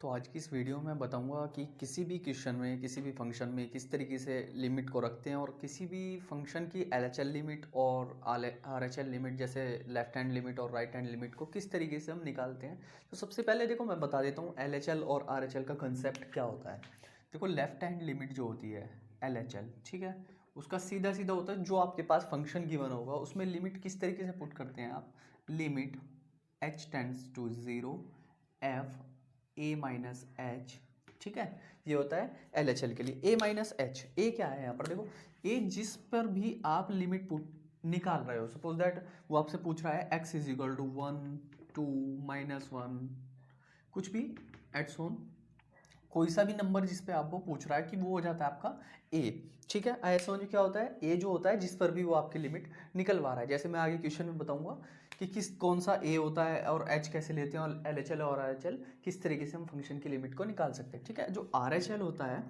तो आज की इस वीडियो में बताऊंगा कि किसी भी क्वेश्चन में किसी भी फंक्शन में किस तरीके से लिमिट को रखते हैं और किसी भी फंक्शन की एलएचएल लिमिट और आरएचएल लिमिट जैसे लेफ्ट हैंड लिमिट और राइट हैंड लिमिट को किस तरीके से हम निकालते हैं। तो सबसे पहले देखो मैं बता देता हूँ एलएचएल और आरएचएल का कंसेप्ट क्या होता है। देखो लेफ्ट हैंड लिमिट जो होती है एलएचएल, ठीक है, उसका सीधा सीधा होता है जो आपके पास फंक्शन गिवन होगा उसमें लिमिट किस तरीके से पुट करते हैं आप। Limit h tends to 0 f a minus h, ठीक है, ये होता है एल एच एल के लिए। a माइनस एच, ए क्या है यहाँ पर देखो, a जिस पर भी आप लिमिट पुट निकाल रहे हो, सपोज दैट वो आपसे पूछ रहा है x इज इक्वल टू 1 2 -1 कुछ भी एट्स ऑन, कोई सा भी नंबर जिस पे आपको पूछ रहा है कि वो हो जाता है आपका a, ठीक है। ऐसा में क्या होता है, a जो होता है जिस पर भी वो आपकी लिमिट निकलवा रहा है। जैसे मैं आगे क्वेश्चन में बताऊंगा कि कौन सा a होता है और h कैसे लेते हैं और LHL और RHL किस तरीके से हम फंक्शन की लिमिट को निकाल सकते हैं, ठीक है। जो RHL होता है,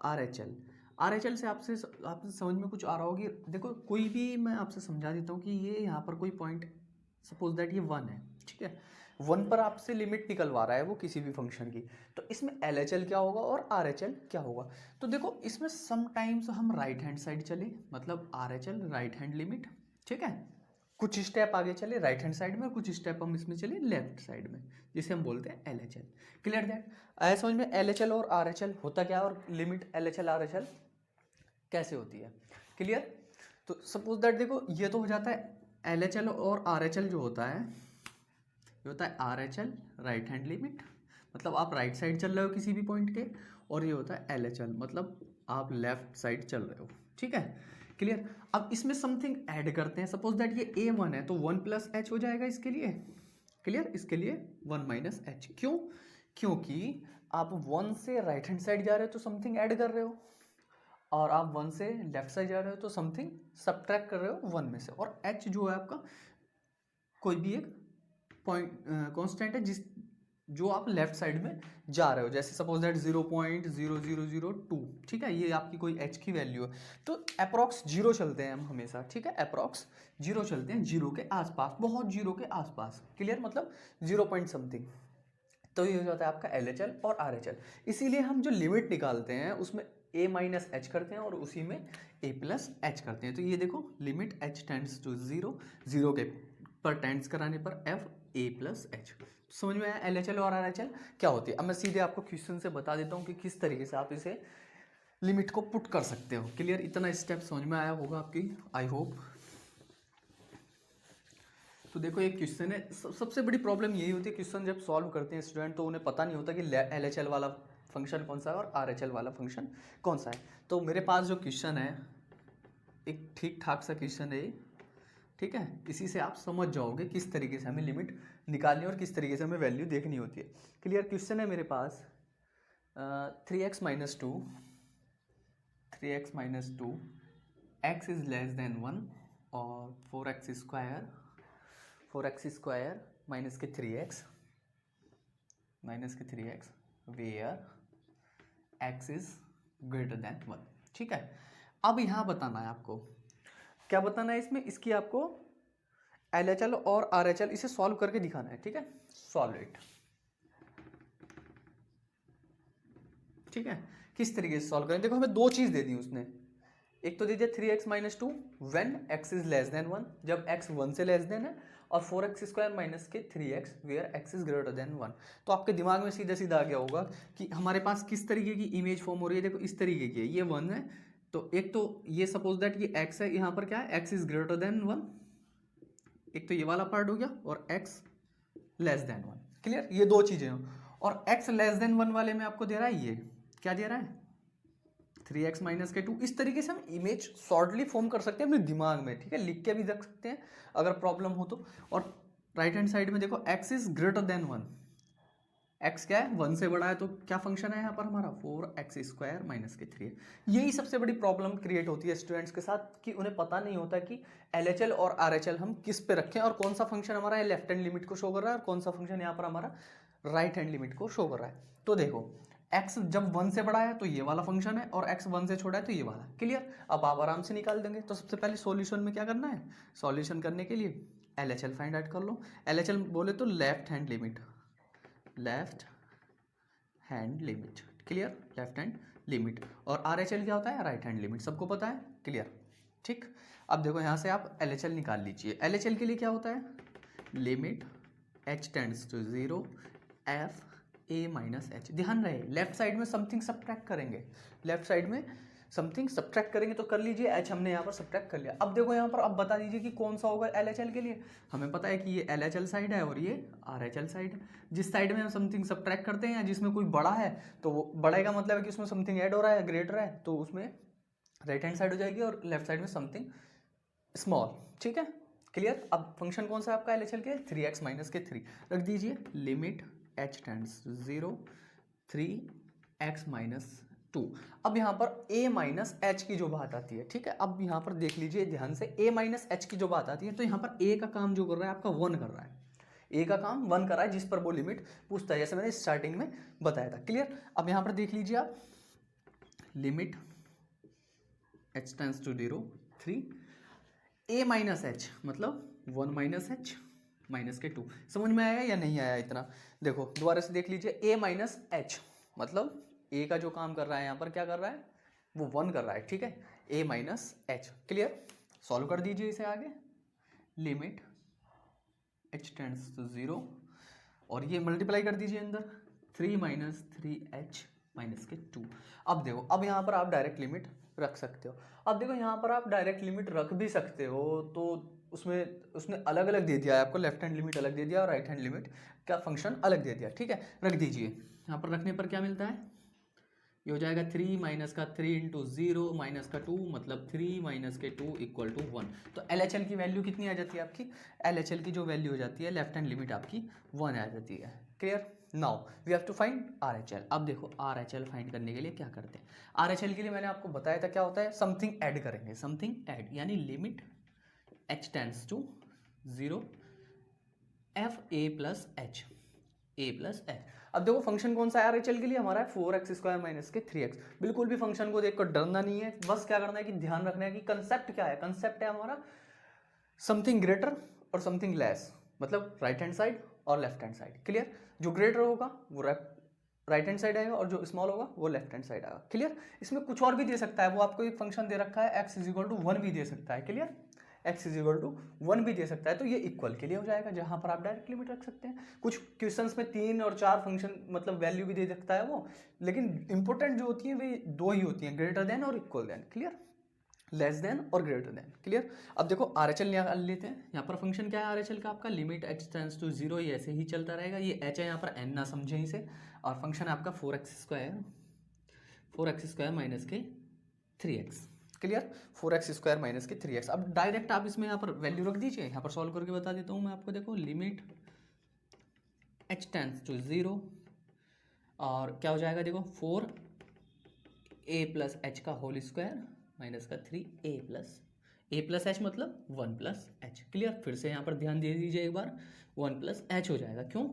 RHL से आपसे समझ में कुछ आ रहा होगी। देखो कोई भी मैं आपसे समझा देता हूँ कि ये यहाँ पर कोई पॉइंट, सपोज दैट ये 1 है, ठीक है, 1 पर आपसे लिमिट निकलवा रहा है वो किसी भी फंक्शन की। तो इसमें LHL क्या होगा और RHL क्या होगा। तो देखो इसमें समटाइम्स हम राइट हैंड साइड चले, मतलब RHL राइट हैंड लिमिट, ठीक है, कुछ स्टेप आगे चले राइट हैंड साइड में और कुछ स्टेप हम इसमें चले लेफ्ट साइड में, जिसे हम बोलते हैं LHL। Clear that. आया समझ में LHL और RHL होता क्या है और लिमिट LHL RHL कैसे होती है। क्लियर। तो सपोज दैट देखो ये तो हो जाता है LHL और RHL जो होता है, ये होता है RHL राइट हैंड लिमिट, मतलब आप राइट साइड चल रहे हो किसी भी पॉइंट के, और ये होता है LHL मतलब आप लेफ्ट साइड चल रहे हो, ठीक है। क्लियर। अब इसमें समथिंग ऐड करते हैं, सपोज दैट ये A1 है तो 1 प्लस एच हो जाएगा इसके लिए। क्लियर। इसके लिए 1 माइनस एच, क्यों, क्योंकि आप 1 से राइट हैंड साइड जा रहे हो तो समथिंग ऐड कर रहे हो, और आप 1 से लेफ्ट साइड जा रहे हो तो समथिंग सब्ट्रैक्ट कर रहे हो 1 में से। और h जो है आपका कोई भी एक पॉइंट कांस्टेंट है जिस जो आप लेफ्ट साइड में जा रहे हो, जैसे सपोज दैट 0.0002, ठीक है, ये आपकी कोई h की वैल्यू है। तो अप्रॉक्स जीरो चलते हैं हम हमेशा, ठीक है, अप्रॉक्स जीरो चलते हैं, जीरो के आसपास, बहुत जीरो के आसपास। क्लियर, मतलब 0 पॉइंट समथिंग। तो ये हो जाता है आपका LHL और RHL। इसीलिए हम जो लिमिट निकालते हैं उसमें a माइनस एच करते हैं और उसी में a प्लस एच करते हैं। तो ये देखो लिमिट h टेंड्स टू 0, 0 के पर टेंड्स कराने पर f a प्लस एच। समझ में आया LHL और RHL क्या होती है। अब मैं सीधे आपको क्वेश्चन से बता देता हूँ कि किस तरीके से आप इसे लिमिट को पुट कर सकते हो। क्लियर, इतना स्टेप समझ में आया होगा आपकी, आई होप। तो देखो एक क्वेश्चन है, सबसे बड़ी प्रॉब्लम यही होती है क्वेश्चन जब सॉल्व करते हैं स्टूडेंट, तो उन्हें पता नहीं होता कि LHL वाला फंक्शन कौन सा है और RHL वाला फंक्शन कौन सा है। तो मेरे पास जो क्वेश्चन है एक ठीक ठाक सा क्वेश्चन है, ठीक है, इसी से आप समझ जाओगे किस तरीके से हमें लिमिट निकालनी और किस तरीके से हमें वैल्यू देखनी होती है। क्लियर। क्वेश्चन है मेरे पास 3x minus two, 3x minus two, x is less than 1 और 4x square, 4x square minus के 3x, माइनस के 3x where x is greater than 1, ठीक है। अब यहाँ बताना है आपको, क्या बताना है इसमें, इसकी आपको LHL और RHL इसे सॉल्व करके दिखाना है, ठीक है, सॉल्व इट, ठीक है। किस तरीके से सॉल्व करें, देखो हमें दो चीज दे दी उसने, एक तो दे दिया 3x minus two when x is less than 1, जब x 1 से लेस देन है, और 4x स्क्वायर माइनस के 3x where x is greater than 1। तो आपके दिमाग में सीधा सीधा आ गया होगा कि हमारे पास किस तरीके की इमेज फॉर्म हो रही है। देखो इस तरीके की है, ये 1 है, तो एक तो ये सपोज दैट ये x है, यहाँ पर क्या है x इज ग्रेटर देन 1, एक तो ये वाला पार्ट हो गया, और x लेस देन 1। क्लियर, ये दो चीजें हो, और x लेस देन 1 वाले में आपको दे रहा है, ये क्या दे रहा है 3x माइनस के 2। इस तरीके से हम इमेज शॉर्टली फॉर्म कर सकते हैं अपने दिमाग में, ठीक है, लिख के भी रख सकते हैं अगर प्रॉब्लम हो तो। और राइट हैंड साइड में देखो x is greater than 1, x क्या है 1 से बड़ा है, तो क्या फंक्शन है यहाँ पर हमारा 4x स्क्वायर माइनस के 3। यही सबसे बड़ी प्रॉब्लम क्रिएट होती है स्टूडेंट्स के साथ कि उन्हें पता नहीं होता कि LHL और RHL हम किस पे रखें और कौन सा फंक्शन हमारा लेफ्ट हैंड लिमिट को शो कर रहा है और कौन सा फंक्शन यहाँ पर हमारा राइट हैंड लिमिट को शो कर रहा है। तो देखो x जब 1 से बड़ा है तो ये वाला फंक्शन है, और x 1 से छोटा है तो ये वाला। क्लियर, अब आप आराम से निकाल देंगे। तो सबसे पहले सॉल्यूशन में क्या करना है, सॉल्यूशन करने के लिए LHL फाइंड आउट कर लो। LHL बोले तो left hand limit, left hand limit, clear, left hand limit. और RHL क्या होता है, राइट हैंड लिमिट, सबको पता है, क्लियर, ठीक। अब देखो यहाँ से आप LHL निकाल लीजिए। LHL के लिए क्या होता है, limit h tends to 0 f a minus h. ध्यान रहे लेफ्ट साइड में समथिंग सब्ट्रैक्ट करेंगे, लेफ्ट साइड में समथिंग सब्ट्रैक्ट करेंगे, तो कर लीजिए, h हमने यहाँ पर सब्ट्रैक्ट कर लिया। अब देखो यहाँ पर, अब बता दीजिए कि कौन सा होगा LHL के लिए। हमें पता है कि ये LHL साइड है और ये RHL साइड है। जिस साइड में हम समथिंग सब्ट्रैक्ट करते हैं या जिसमें कोई बड़ा है, तो वो बड़े का मतलब है कि उसमें समथिंग ऐड हो रहा है, ग्रेटर है, तो उसमें राइट हैंड साइड हो जाएगी और लेफ्ट साइड में समथिंग स्मॉल, ठीक है, क्लियर। अब फंक्शन कौन सा है आपका LHL के, 3x माइनस के 3 रख दीजिए, limit h tends to 0 3x minus 2। अब यहाँ पर a माइनस एच की जो बात आती है, ठीक है, अब यहाँ पर देख लीजिए ध्यान से, a माइनस एच की जो बात आती है, तो यहाँ पर a का काम जो कर रहा है आपका 1 कर रहा है, a का काम 1 कर रहा है, जिस पर वो लिमिट पूछता है, जैसे मैंने स्टार्टिंग में बताया था, क्लियर। अब यहाँ पर देख लीजिए आप, limit h tends to 0 3 a minus h मतलब 1 माइनस एच माइनस के 2। समझ में आया या नहीं आया इतना, देखो दोबारा से देख लीजिए, a माइनस एच मतलब a का जो काम कर रहा है यहाँ पर क्या कर रहा है, वो 1 कर रहा है, ठीक है, a minus H, clear. Solve कर दीजिए इसे आगे, लिमिट h टेंड्स टू 0 और ये मल्टीप्लाई कर दीजिए अंदर, 3 माइनस 3h माइनस के 2। अब देखो, अब यहाँ पर आप डायरेक्ट लिमिट रख सकते हो। अब देखो यहाँ पर आप डायरेक्ट लिमिट रख भी सकते हो, तो उसमें उसने अलग अलग दे दिया है आपको, लेफ्ट हैंड लिमिट अलग दे दिया और राइट हैंड लिमिट का फंक्शन अलग दे दिया, ठीक है, रख दीजिए। यहाँ पर रखने पर क्या मिलता है, ये हो जाएगा 3 माइनस का 3 इंटू 0 माइनस का 2 मतलब 3 माइनस के 2 इक्वल टू 1। तो LHL की वैल्यू कितनी आ जाती है आपकी, LHL की जो वैल्यू हो जाती है लेफ्ट हैंड लिमिट आपकी 1 आ जाती है, clear. Now we have to find RHL। अब देखो RHL फाइंड करने के लिए क्या करते हैं, RHL के लिए मैंने आपको बताया था क्या होता है, समथिंग ऐड करेंगे, समथिंग ऐड, यानी limit h tends to 0 f a plus h, a plus h. अब देखो फंक्शन कौन सा है RHL के लिए, हमारा है 4x स्क्वायर माइनस के 3x। बिल्कुल भी फंक्शन को देखकर डरना नहीं है, बस क्या करना है कि ध्यान रखना है कि कंसेप्ट क्या है, कंसेप्ट है हमारा समथिंग ग्रेटर और समथिंग लेस, मतलब राइट हैंड साइड और लेफ्ट हैंड साइड, क्लियर। जो ग्रेटर होगा वो राइट हैंड साइड आएगा और जो स्मॉल होगा वो लेफ्ट हैंड साइड आएगा, क्लियर। इसमें कुछ और भी दे सकता है, वो आपको एक फंक्शन दे रखा है x इज इक्वल टू 1 भी दे सकता है, clear, x is equal to 1 भी दे सकता है, तो ये इक्वल के लिए हो जाएगा, जहां पर आप डायरेक्ट लिमिट रख सकते हैं। कुछ क्वेश्चंस में 3 और 4 फंक्शन मतलब वैल्यू भी दे सकता है वो, लेकिन इंपॉर्टेंट जो होती है वे 2 ही होती हैं, ग्रेटर देन और equal than, clear, less than और ग्रेटर देन, क्लियर। अब देखो RHL निकाल लेते हैं। यहाँ पर फंक्शन क्या है RHL का आपका, लिमिट h टेंड्स टू 0, ये ऐसे ही चलता रहेगा, ये h है यहाँ पर, n ना समझें इसे, और फंक्शन है आपका 4x स्क्वायर माइनस के 3x, clear, 4x square minus के 3x। अब डायरेक्ट आप इसमें यहाँ पर वैल्यू रख दीजिए, यहाँ पर सॉल्व करके बता देता हूँ मैं आपको, देखो लिमिट h टेंड्स टू 0 और क्या हो जाएगा, देखो 4a प्लस एच का होल स्क्वायर माइनस का 3a प्लस एच मतलब 1 प्लस एच, क्लियर। फिर से यहाँ पर ध्यान दे दीजिए एक बार, 1 प्लस एच हो जाएगा, क्यों,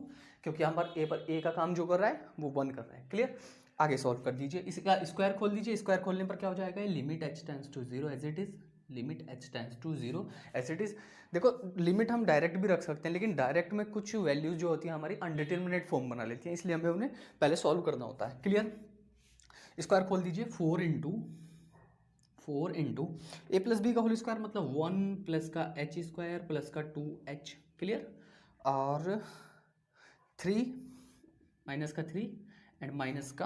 क्योंकि यहाँ पर a का काम जो कर रहा है वो 1 कर रहा है, क्लियर। आगे सॉल्व कर दीजिए, इसका स्क्वायर खोल दीजिए, स्क्वायर खोलने पर क्या हो जाएगा, limit h tends to 0 as it is, limit h tends to 0 as it is. देखो लिमिट हम डायरेक्ट भी रख सकते हैं, लेकिन डायरेक्ट में कुछ वैल्यूज जो होती है हमारी अनडिटरमिनेट फॉर्म बना लेती हैं, इसलिए हमें उन्हें पहले सॉल्व करना होता है, क्लियर। स्क्वायर खोल दीजिए, 4 इंटू ए प्लस बी का होल स्क्वायर मतलब 1 प्लस का एच स्क्वायर प्लस का 2h, क्लियर, और 3 माइनस का 3 एंड माइनस का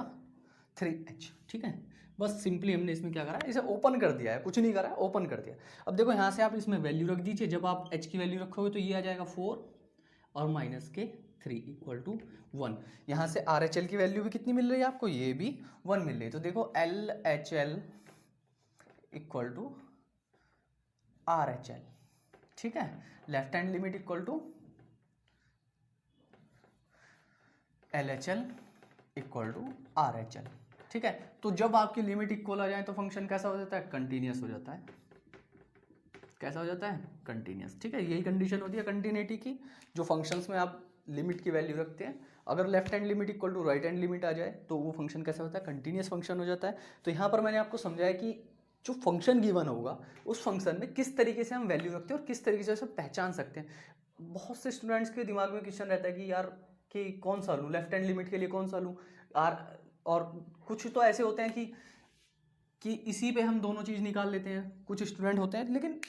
3h, ठीक है। बस सिंपली हमने इसमें क्या करा है, इसे ओपन कर दिया है, कुछ नहीं करा है, ओपन कर दिया। अब देखो यहाँ से आप इसमें वैल्यू रख दीजिए, जब आप h की वैल्यू रखोगे तो ये आ जाएगा 4 और माइनस के 3 इक्वल टू 1। यहाँ से RHL की वैल्यू भी कितनी मिल रही है आपको, ये भी 1 मिल रही है, तो देखो LHL इक्वल टू RHL, ठीक है, left hand limit equal to LHL equal to RHL, ठीक है। तो जब आपकी लिमिट इक्वल आ जाए तो फंक्शन कैसा हो जाता है, कंटिन्यूअस हो जाता है, कैसा हो जाता है, कंटिन्यूअस, ठीक है। यही कंडीशन होती है कंटिन्यूटी की, जो फंक्शंस में आप लिमिट की वैल्यू रखते हैं, अगर left hand limit equal to right hand limit आ जाए तो वो फंक्शन कैसा होता है, कंटिन्यूअस फंक्शन हो जाता है। तो यहाँ पर मैंने आपको समझाया कि जो फंक्शन गिवन होगा उस फंक्शन में किस तरीके से हम वैल्यू रखते हैं और किस तरीके से उसे पहचान सकते हैं। बहुत से स्टूडेंट्स के दिमाग में क्वेश्चन रहता है कि यार कि कौन सा लूँ, लेफ्ट हैंड लिमिट के लिए कौन सा लूँ। और कुछ तो ऐसे होते हैं कि इसी पे हम दोनों चीज़ निकाल लेते हैं, कुछ स्टूडेंट होते हैं, लेकिन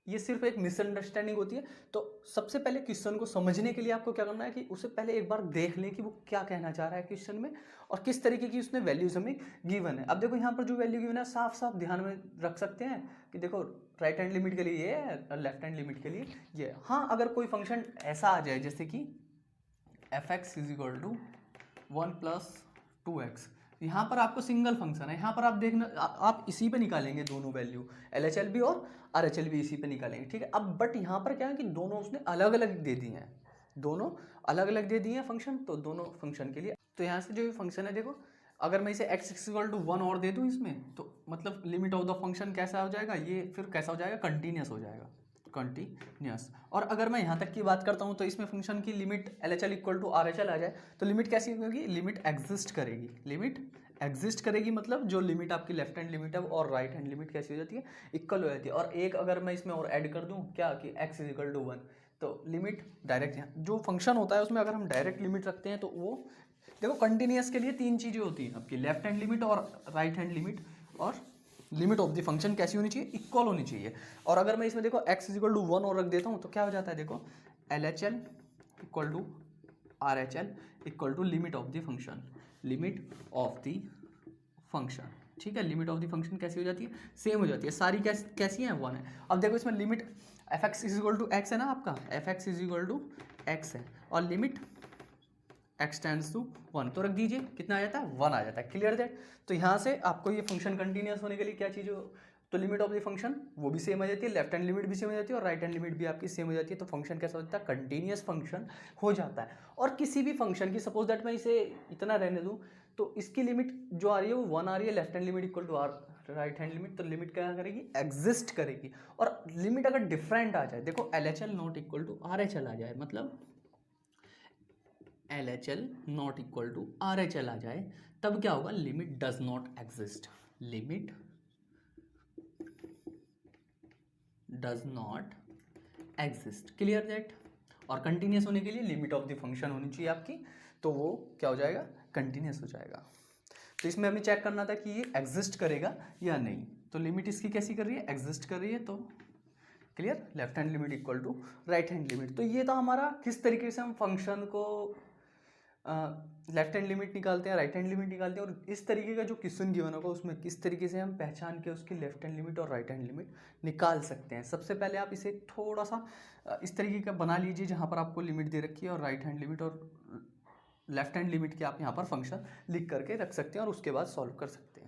ये सिर्फ एक मिसअंडरस्टैंडिंग होती है। तो सबसे पहले क्वेश्चन को समझने के लिए आपको क्या करना है कि उसे पहले एक बार देख लें कि वो क्या कहना चाह रहा है क्वेश्चन में, और किस तरीके की उसने वैल्यूज हमें गिवन है। अब देखो यहाँ पर जो वैल्यू गिवन है साफ साफ ध्यान में रख सकते हैं कि देखो राइट हैंड लिमिट के लिए ये है और लेफ्ट हैंड लिमिट के लिए ये है। हाँ, अगर कोई फंक्शन ऐसा आ जाए जैसे कि f(x) = 1 + 2x, यहाँ पर आपको सिंगल फंक्शन है, यहाँ पर आप देखना आप इसी पे निकालेंगे दोनों वैल्यू, LHL भी और RHL भी इसी पे निकालेंगे, ठीक है। अब बट यहाँ पर क्या है कि दोनों उसने अलग अलग दे दिए हैं, दोनों अलग अलग दे दिए हैं फंक्शन, तो दोनों फंक्शन के लिए तो यहाँ से जो फंक्शन है देखो, अगर मैं इसे x = 1 और दे दूँ इसमें, तो मतलब लिमिट ऑफ द फंक्शन कैसा हो जाएगा, ये फिर कैसा हो जाएगा, कंटिन्यूस हो जाएगा, कंटिन्यूस। और अगर मैं यहाँ तक की बात करता हूँ तो इसमें फंक्शन की लिमिट LHL = RHL आ जाए तो लिमिट कैसी होगी, लिमिट एग्जिस्ट करेगी, लिमिट एग्जिस्ट करेगी, मतलब जो लिमिट आपकी लेफ्ट हैंड लिमिट है और राइट हैंड लिमिट कैसी हो जाती है, इक्वल हो जाती है। और एक अगर मैं इसमें और ऐड कर दूँ क्या कि x = 1, तो लिमिट डायरेक्ट यहाँ जो फंक्शन होता है उसमें अगर हम डायरेक्ट लिमिट रखते हैं तो वो देखो कंटिन्यूस के लिए तीन चीज़ें होती हैं आपकी, लेफ्ट हैंड लिमिट और राइट हैंड लिमिट, और लिमिट ऑफ द फंक्शन कैसी होनी चाहिए, इक्वल होनी चाहिए। और अगर मैं इसमें देखो x = 1 और रख देता हूँ तो क्या हो जाता है, देखो LHL = RHL = limit of the function, limit of the function, ठीक है। लिमिट ऑफ द फंक्शन कैसी हो जाती है, सेम हो जाती है, सारी कैसी है, 1 है। अब देखो इसमें लिमिट f(x) = x है ना, आपका f(x) = x है, और लिमिट x टेंड्स टू 1, तो रख दीजिए, कितना आ जाता है, 1 आ जाता है, क्लियर दैट। तो यहाँ से आपको ये फंक्शन कंटिन्यूस होने के लिए क्या चीज़ हो, तो लिमिट ऑफ द फंक्शन वो भी सेम हो जाती है, लेफ्ट हैंड लिमिट भी सेम हो जाती है और राइट हैंड लिमिट भी आपकी सेम हो जाती है, तो फंक्शन कैसा हो जाता है, कंटिन्यूस फंक्शन हो जाता है। और किसी भी फंक्शन की सपोज दैट मैं इसे इतना रहने दूँ तो इसकी लिमिट जो आ रही है वो 1 आ रही है, left hand limit = r right hand limit, तो लिमिट क्या करेगी, एग्जिस्ट करेगी। और लिमिट अगर डिफरेंट आ जाए, देखो LHL ≠ RHL आ जाए, मतलब LHL ≠ RHL आ जाए, तब क्या होगा, limit does not exist, limit does not exist, clear that. और कंटिन्यूस होने के लिए लिमिट ऑफ द फंक्शन होनी चाहिए आपकी, तो वो क्या हो जाएगा, कंटिन्यूस हो जाएगा। तो इसमें हमें चेक करना था कि ये एग्जिस्ट करेगा या नहीं, तो लिमिट इसकी कैसी कर रही है, एग्जिस्ट कर रही है, तो clear, left hand limit = right hand limit. तो ये था हमारा किस तरीके से हम फंक्शन को लेफ्ट हैंड लिमिट निकालते हैं, राइट हैंड लिमिट निकालते हैं, और इस तरीके का जो क्वेश्चन गिवन होगा उसमें किस तरीके से हम पहचान के उसकी लेफ्ट हैंड लिमिट और राइट हैंड लिमिट निकाल सकते हैं। सबसे पहले आप इसे थोड़ा सा इस तरीके का बना लीजिए जहाँ पर आपको लिमिट दे रखी है और राइट हैंड लिमिट और लेफ्ट हैंड लिमिट के आप यहाँ पर फंक्शन लिख करके रख सकते हैं और उसके बाद सॉल्व कर सकते हैं।